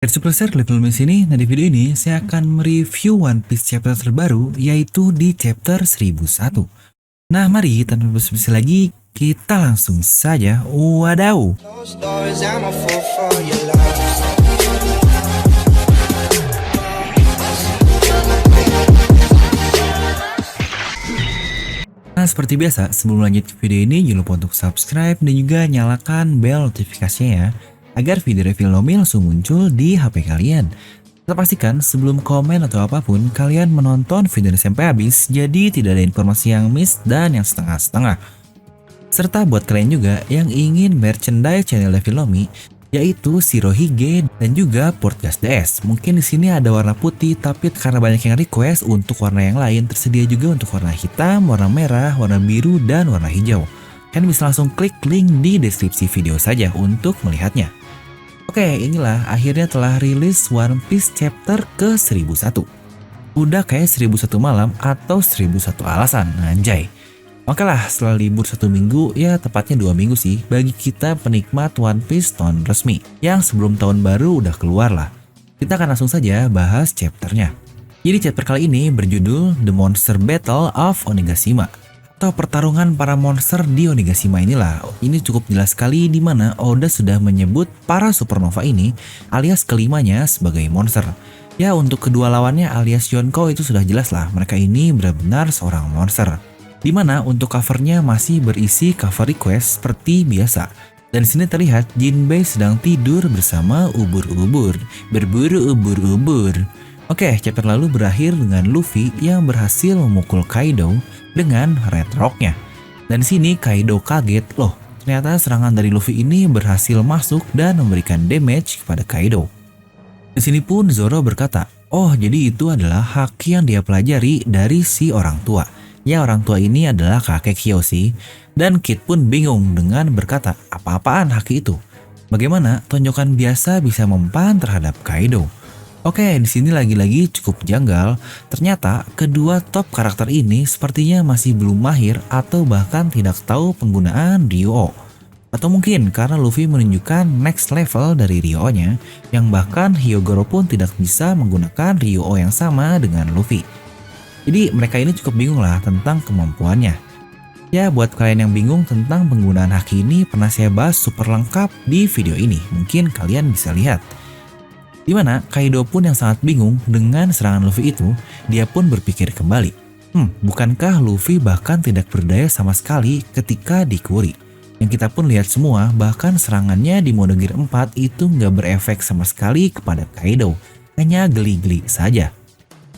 Dari Superstar Little Miss ini, nah di video ini saya akan mereview One Piece chapter terbaru, yaitu di chapter 1001. Nah mari tanpa basa-basi lagi, kita langsung saja wadaw. Nah seperti biasa, sebelum lanjut ke video ini jangan lupa untuk subscribe dan juga nyalakan bel notifikasinya ya, agar video review Nomi langsung muncul di HP kalian. Kita pastikan sebelum komen atau apapun, kalian menonton video ini sampai habis, jadi tidak ada informasi yang miss dan yang setengah-setengah. Serta buat kalian juga yang ingin merchandise channel Devil Nomi, yaitu Shirohige dan juga Portgas DS. Mungkin di sini ada warna putih, tapi karena banyak yang request untuk warna yang lain, tersedia juga untuk warna hitam, warna merah, warna biru, dan warna hijau. Kalian bisa langsung klik link di deskripsi video saja untuk melihatnya. Oke, inilah akhirnya telah rilis One Piece chapter ke 1001. Udah kayak 1001 malam atau 1001 alasan, anjay. Oke lah, setelah libur 1 minggu, ya tepatnya 2 minggu sih, bagi kita penikmat One Piece tahun resmi, yang sebelum tahun baru udah keluar lah. Kita akan langsung saja bahas chapternya. Jadi chapter kali ini berjudul The Monster Battle of Onigashima, atau pertarungan para monster di Onigashima inilah. Ini cukup jelas sekali di mana Oda sudah menyebut para supernova ini alias kelimanya sebagai monster. Ya untuk kedua lawannya alias Yonko itu sudah jelas lah, mereka ini benar-benar seorang monster. Dimana untuk covernya masih berisi cover request seperti biasa. Dan di sini terlihat Jinbei sedang tidur bersama ubur-ubur, berburu ubur-ubur. Oke, chapter lalu berakhir dengan Luffy yang berhasil memukul Kaido dengan Red Rock-nya. Dan di sini Kaido kaget, loh, ternyata serangan dari Luffy ini berhasil masuk dan memberikan damage kepada Kaido. Di sini pun Zoro berkata, oh jadi itu adalah haki yang dia pelajari dari si orang tua. Ya orang tua ini adalah kakek Kyoshi. Dan Kid pun bingung dengan berkata, apa-apaan haki itu? Bagaimana tonjokan biasa bisa mempan terhadap Kaido? Oke, di sini lagi-lagi cukup janggal. Ternyata kedua top karakter ini sepertinya masih belum mahir atau bahkan tidak tahu penggunaan Ryuo. Atau mungkin karena Luffy menunjukkan next level dari Ryuo-nya, yang bahkan Hyogoro pun tidak bisa menggunakan Ryuo yang sama dengan Luffy. Jadi mereka ini cukup bingung lah tentang kemampuannya. Ya buat kalian yang bingung tentang penggunaan haki ini pernah saya bahas super lengkap di video ini. Mungkin kalian bisa lihat. Dimana Kaido pun yang sangat bingung dengan serangan Luffy itu, dia pun berpikir kembali. Bukankah Luffy bahkan tidak berdaya sama sekali ketika di Kuri? Yang kita pun lihat semua, bahkan serangannya di mode Gear 4 itu nggak berefek sama sekali kepada Kaido. Hanya geli-geli saja.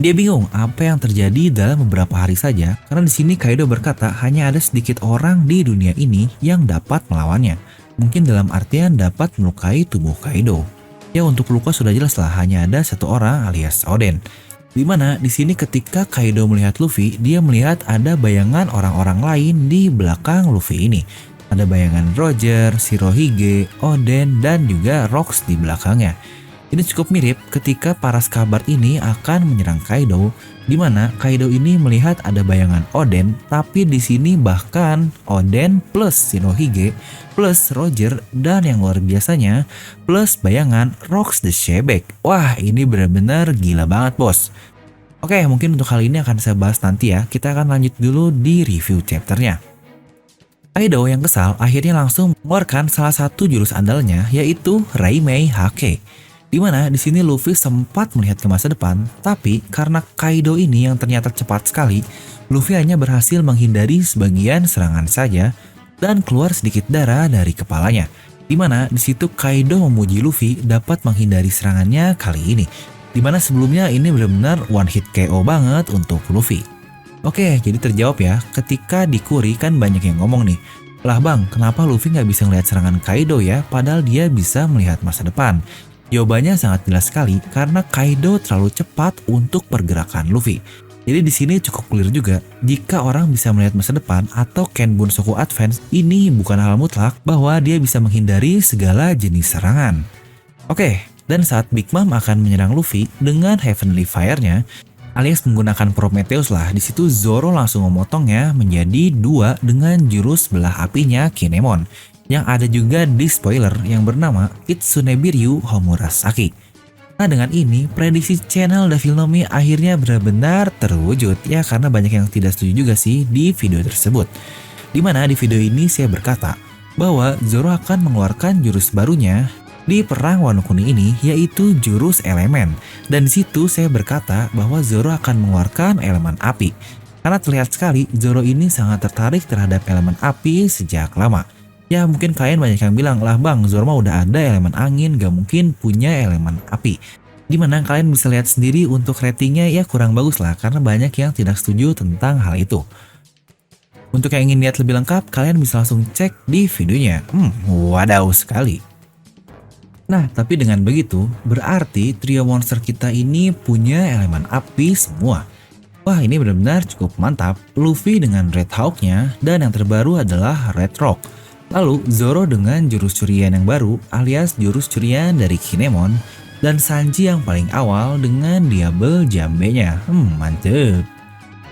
Dia bingung apa yang terjadi dalam beberapa hari saja, karena di sini Kaido berkata hanya ada sedikit orang di dunia ini yang dapat melawannya. Mungkin dalam artian dapat melukai tubuh Kaido. Ya untuk luka sudah jelas lah, hanya ada satu orang alias Oden. Dimana di sini ketika Kaido melihat Luffy, dia melihat ada bayangan orang-orang lain di belakang Luffy ini. Ada bayangan Roger, Shirohige, Oden, dan juga Rox di belakangnya. Ini cukup mirip ketika para Scabbard ini akan menyerang Kaido, di mana Kaido ini melihat ada bayangan Oden, tapi di sini bahkan Oden plus Shirohige plus Roger dan yang luar biasanya plus bayangan Rox the Shebek. Wah, ini benar-benar gila banget, bos. Oke, mungkin untuk kali ini akan saya bahas nanti ya. Kita akan lanjut dulu di review chapternya. Kaido yang kesal akhirnya langsung mengeluarkan salah satu jurus andalnya, yaitu Raimei Hake. Dimana di sini Luffy sempat melihat ke masa depan, tapi karena Kaido ini yang ternyata cepat sekali, Luffy hanya berhasil menghindari sebagian serangan saja dan keluar sedikit darah dari kepalanya. Dimana di situ Kaido memuji Luffy dapat menghindari serangannya kali ini. Dimana sebelumnya ini benar-benar one hit KO banget untuk Luffy. Oke, jadi terjawab ya, ketika di Kuri kan banyak yang ngomong nih, lah bang, kenapa Luffy nggak bisa ngelihat serangan Kaido ya, padahal dia bisa melihat masa depan? Jawabannya sangat jelas sekali karena Kaido terlalu cepat untuk pergerakan Luffy. Jadi di sini cukup clear juga jika orang bisa melihat masa depan atau Ken Bunsoku Advance ini bukan hal mutlak bahwa dia bisa menghindari segala jenis serangan. Oke, dan saat Big Mom akan menyerang Luffy dengan Heavenly Fire-nya alias menggunakan Prometheus lah, di situ Zoro langsung memotongnya menjadi dua dengan jurus belah apinya Kinemon. Yang ada juga di spoiler yang bernama Kitsune Biryu Homurasaki. Nah, dengan ini prediksi channel Devil No Mi akhirnya benar-benar terwujud ya, karena banyak yang tidak setuju juga sih di video tersebut. Dimana di video ini saya berkata bahwa Zoro akan mengeluarkan jurus barunya di perang Wano Kuni ini, yaitu jurus elemen. Dan di situ saya berkata bahwa Zoro akan mengeluarkan elemen api. Karena terlihat sekali Zoro ini sangat tertarik terhadap elemen api sejak lama. Ya mungkin kalian banyak yang bilang, lah bang, Zoro mah udah ada elemen angin, gak mungkin punya elemen api. Dimana kalian bisa lihat sendiri untuk ratingnya ya kurang bagus lah, karena banyak yang tidak setuju tentang hal itu. Untuk yang ingin lihat lebih lengkap, kalian bisa langsung cek di videonya. Wadaw sekali. Nah, tapi dengan begitu, berarti trio monster kita ini punya elemen api semua. Wah, ini benar-benar cukup mantap. Luffy dengan Red Hawk-nya, dan yang terbaru adalah Red Rock. Lalu Zoro dengan jurus curian yang baru alias jurus curian dari Kinemon, dan Sanji yang paling awal dengan Diable Jambe-nya. Mantep.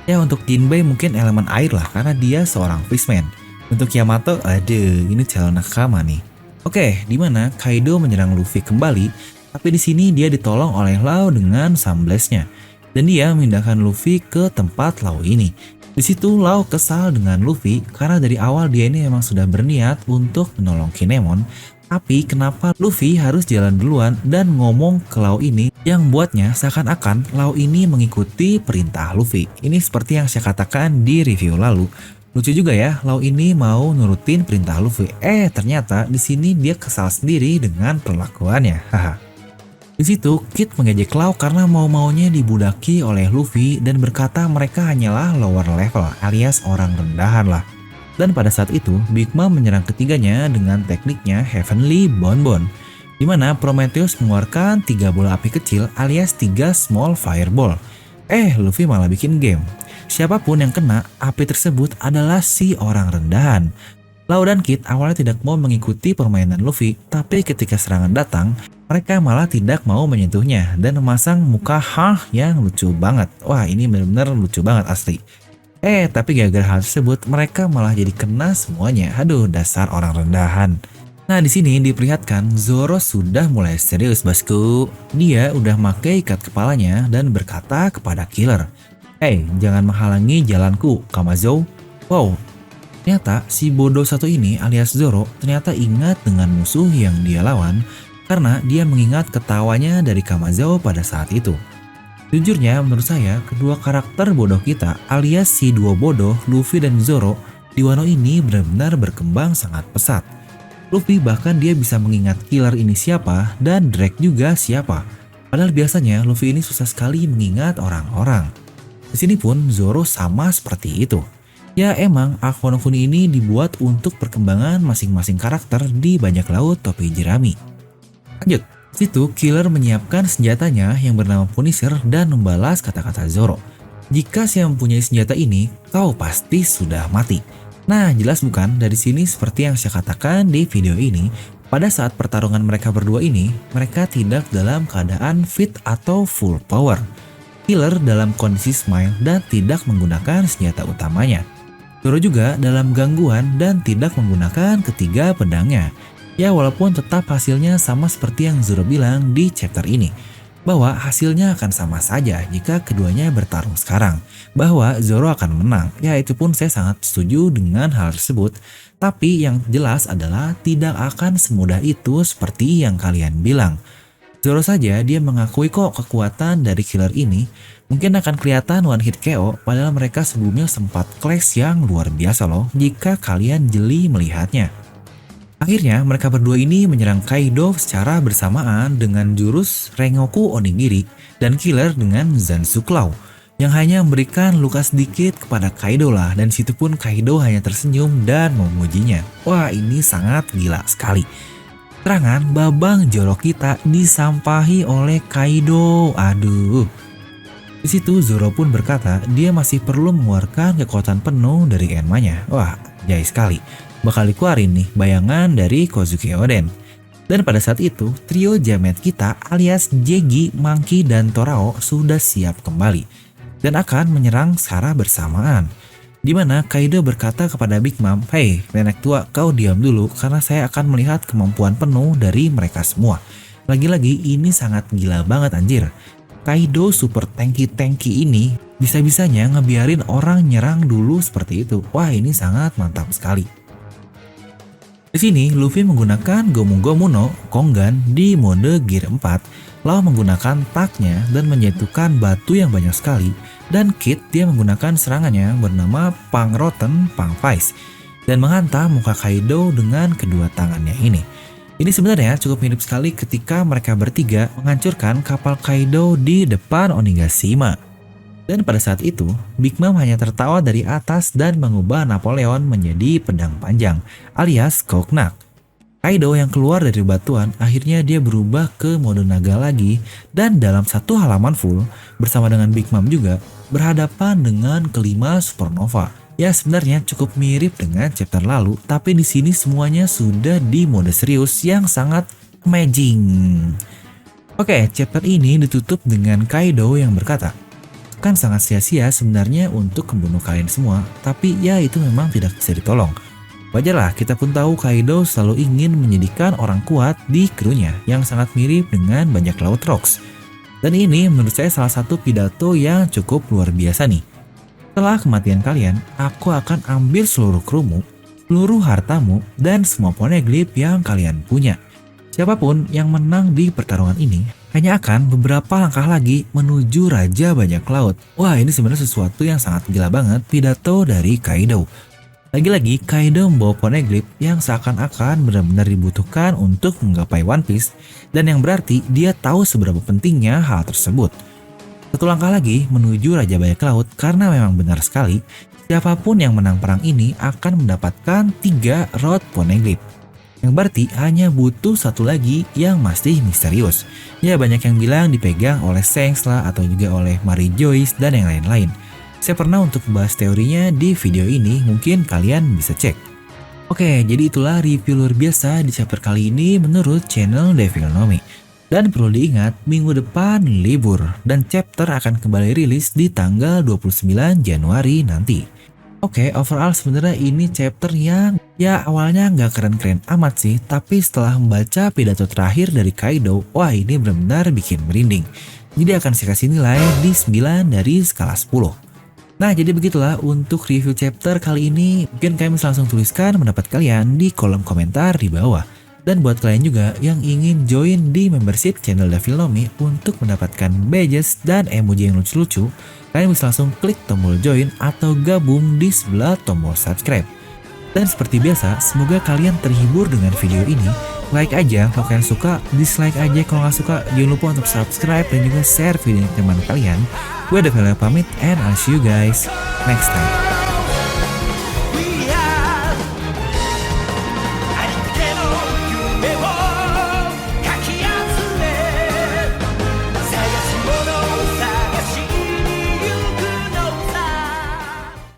Ya untuk Jinbei mungkin elemen air lah karena dia seorang fishman. Untuk Yamato, aduh ini calon nakama nih. Oke, dimana Kaido menyerang Luffy kembali, tapi di sini dia ditolong oleh Lau dengan Sunblast-nya. Dan dia memindahkan Luffy ke tempat Lau ini. Di situ Lau kesal dengan Luffy karena dari awal dia ini memang sudah berniat untuk menolong Kinemon. Tapi kenapa Luffy harus jalan duluan dan ngomong ke Lau ini yang buatnya seakan-akan Lau ini mengikuti perintah Luffy. Ini seperti yang saya katakan di review lalu. Lucu juga ya, Lau ini mau nurutin perintah Luffy. Ternyata di sini dia kesal sendiri dengan perlakuannya. Haha. Di situ Kid mengejek Lau karena mau-maunya dibudaki oleh Luffy dan berkata mereka hanyalah lower level alias orang rendahan lah. Dan pada saat itu Big Mom menyerang ketiganya dengan tekniknya Heavenly Bonbon, di mana Prometheus mengeluarkan 3 bola api kecil alias 3 small fireball. Luffy malah bikin game. Siapapun yang kena api tersebut adalah si orang rendahan. Lau dan Kid awalnya tidak mau mengikuti permainan Luffy, tapi ketika serangan datang, mereka malah tidak mau menyentuhnya dan memasang muka yang lucu banget. Wah, ini benar-benar lucu banget asli. Tapi gara-gara hal tersebut mereka malah jadi kena semuanya. Aduh, dasar orang rendahan. Nah, di sini diperlihatkan Zoro sudah mulai serius, bosku. Dia udah pakai ikat kepalanya dan berkata kepada Killer, jangan menghalangi jalanku, Kamazo." Wow. Ternyata si bodoh satu ini alias Zoro ternyata ingat dengan musuh yang dia lawan karena dia mengingat ketawanya dari Kamazo pada saat itu. Jujurnya menurut saya kedua karakter bodoh kita alias si dua bodoh Luffy dan Zoro di Wano ini benar-benar berkembang sangat pesat. Luffy bahkan dia bisa mengingat killer ini siapa dan Drake juga siapa. Padahal biasanya Luffy ini susah sekali mengingat orang-orang. Di sini pun Zoro sama seperti itu. Ya emang arc Wano Kuni ini dibuat untuk perkembangan masing-masing karakter di bajak laut topi jerami. Lanjut, situ Killer menyiapkan senjatanya yang bernama Punisher dan membalas kata-kata Zoro. "Jika saya mempunyai senjata ini, kau pasti sudah mati." Nah jelas bukan, dari sini seperti yang saya katakan di video ini, pada saat pertarungan mereka berdua ini, mereka tidak dalam keadaan fit atau full power. Killer dalam kondisi smile dan tidak menggunakan senjata utamanya. Zoro juga dalam gangguan dan tidak menggunakan ketiga pedangnya. Ya walaupun tetap hasilnya sama seperti yang Zoro bilang di chapter ini, bahwa hasilnya akan sama saja jika keduanya bertarung sekarang, bahwa Zoro akan menang. Ya itu pun saya sangat setuju dengan hal tersebut, tapi yang jelas adalah tidak akan semudah itu seperti yang kalian bilang. Zoro saja dia mengakui kok kekuatan dari killer ini mungkin akan kelihatan one hit KO, padahal mereka sebelumnya sempat clash yang luar biasa loh jika kalian jeli melihatnya. Akhirnya mereka berdua ini menyerang Kaido secara bersamaan dengan jurus Rengoku Onigiri dan Killer dengan Zanzu Claw yang hanya memberikan luka sedikit kepada Kaido lah, dan situ pun Kaido hanya tersenyum dan memujinya. Wah ini sangat gila sekali. Serangan babang jorok kita disampahi oleh Kaido. Aduh. Di situ Zoro pun berkata dia masih perlu mengeluarkan kekuatan penuh dari Enma-nya. Wah, jai sekali. Bakal dikeluarin nih bayangan dari Kozuki Oden. Dan pada saat itu, trio jamet kita alias Jegi, Monkey, dan Torao sudah siap kembali dan akan menyerang secara bersamaan. Di mana Kaido berkata kepada Big Mom, "Hei, nenek tua, kau diam dulu karena saya akan melihat kemampuan penuh dari mereka semua." Lagi-lagi ini sangat gila banget anjir. Kaido super tanky ini bisa-bisanya ngebiarin orang nyerang dulu seperti itu. Wah, ini sangat mantap sekali. Di sini Luffy menggunakan Gomu no Kongan di mode Gear 4, lalu menggunakan taknya dan menjatuhkan batu yang banyak sekali. Dan Kid dia menggunakan serangannya bernama Pang Rotten Pang Vice dan menghantam muka Kaido dengan kedua tangannya ini. Ini sebenarnya cukup mirip sekali ketika mereka bertiga menghancurkan kapal Kaido di depan Onigashima. Dan pada saat itu, Big Mom hanya tertawa dari atas dan mengubah Napoleon menjadi pedang panjang, alias Koknak. Kaido yang keluar dari batuan akhirnya dia berubah ke mode naga lagi dan dalam satu halaman full bersama dengan Big Mom juga berhadapan dengan kelima supernova. Ya sebenarnya cukup mirip dengan chapter lalu, tapi di sini semuanya sudah di mode serius yang sangat amazing. Oke, chapter ini ditutup dengan Kaido yang berkata, kan sangat sia-sia sebenarnya untuk membunuh kalian semua, tapi ya itu memang tidak bisa ditolong. Wajarlah, kita pun tahu Kaido selalu ingin menjadikan orang kuat di krunya yang sangat mirip dengan banyak laut rocks. Dan ini menurut saya salah satu pidato yang cukup luar biasa nih. Setelah kematian kalian, aku akan ambil seluruh krumu, seluruh hartamu, dan semua poneglyph yang kalian punya. Siapapun yang menang di pertarungan ini hanya akan beberapa langkah lagi menuju Raja Bajak Laut. Wah, ini sebenarnya sesuatu yang sangat gila banget pidato dari Kaido. Lagi-lagi Kaido membawa poneglyph yang seakan-akan benar-benar dibutuhkan untuk menggapai One Piece dan yang berarti dia tahu seberapa pentingnya hal tersebut. Satu langkah lagi menuju Raja Bajak Laut karena memang benar sekali, siapapun yang menang perang ini akan mendapatkan 3 Road Poneglyph. Yang berarti hanya butuh satu lagi yang masih misterius. Ya banyak yang bilang dipegang oleh Shanks lah atau juga oleh Mary Joyce dan yang lain-lain. Saya pernah untuk bahas teorinya di video ini, mungkin kalian bisa cek. Oke, jadi itulah review luar biasa di chapter kali ini menurut channel Devil Nomi. Dan perlu diingat, minggu depan libur dan chapter akan kembali rilis di tanggal 29 Januari nanti. Oke, overall sebenarnya ini chapter yang ya awalnya nggak keren-keren amat sih, tapi setelah membaca pidato terakhir dari Kaido, wah ini benar-benar bikin merinding. Jadi akan saya kasih nilai di 9 dari skala 10. Nah, jadi begitulah untuk review chapter kali ini. Mungkin kalian bisa langsung tuliskan pendapat kalian di kolom komentar di bawah. Dan buat kalian juga yang ingin join di membership channel Devil Nomi untuk mendapatkan badges dan emoji yang lucu-lucu, kalian bisa langsung klik tombol join atau gabung di sebelah tombol subscribe. Dan seperti biasa, semoga kalian terhibur dengan video ini. Like aja kalau kalian suka, dislike aja kalau nggak suka. Jangan lupa untuk subscribe dan juga share video ini ke teman kalian. Gue Devil pamit and I'll see you guys next time.